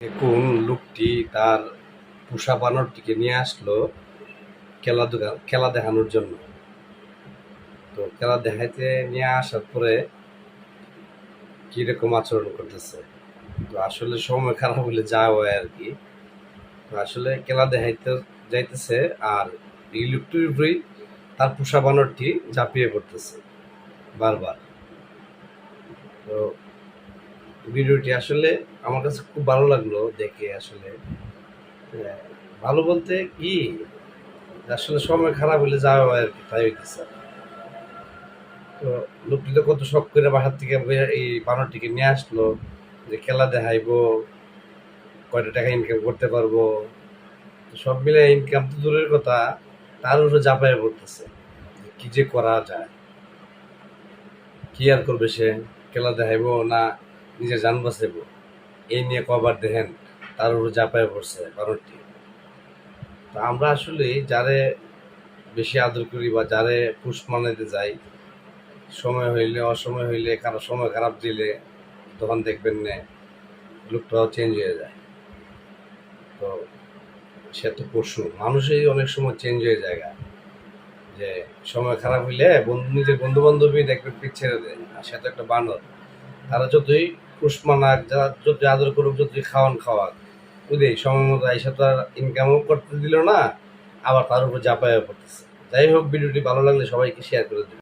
দেখুন, লোকটি তার পোষা বানরটিকে নিয়ে আসলো খেলা দেখানোর জন্য। তো খেলা দেখাইতে নিয়ে আসার পরে কিরকম আচরণ করতেছে। তো আসলে সময় খারাপ হলে যা হয় আর কি। তো আসলে খেলা দেখাইতে যাইতেছে, আর এই লোকটির উপরেই তার পোষা বানরটি ঝাঁপিয়ে পড়তেছে বারবার। তো ভিডিওটি আসলে আমার কাছে খুব ভালো লাগলো দেখে। আসলে ভালো বলতে কি, আসলে সময় খারাপ হলে যাওয়া হয় আর কি, তাই হইতেছে। তো লোকটি তো কত শখ করে বাসার থেকে এই বানরটিকে নিয়ে আসলো যে খেলা দেখাইবো, কয়টা টাকা ইনকাম করতে পারবো। তো সব মিলে ইনকাম তো দূরের কথা, তার উপরে চাপায় পড়তেছে কি যে করা যায়। কি আর করবে সে, খেলা দেখাইবো না নিজের জান বাঁচাইবো, এই নিয়ে কবার দেখেন তার উপরে চাপায় পড়ছে বানরটি। তো আমরা আসলে যারে বেশি আদর করি বা যারে পুষ মানাইতে যাই, সময় হইলে অসময় হইলে কারো সময় খারাপ দিলে তখন দেখবেন না লোকটাও চেঞ্জ হয়ে যায়। তো সে তো পশু, মানুষই অনেক সময় চেঞ্জ হয়ে যায়। যে সময় খারাপ হইলে নিজের বন্ধু বান্ধবী দেখবেন পিছ ছেড়ে দেয়, আর সে তো একটা বানর। তারা যতই পুষ মানাক, যারা যতই আদর করুক, যতই খাওয়াক, বুঝলি সময় মতো আইসা তো আর ইনকামও করতে দিল না, আবার তার উপর ঝাঁপাইয়া পড়তেছে। যাই হোক, ভিডিওটি ভালো লাগলে সবাইকে শেয়ার করে দিন।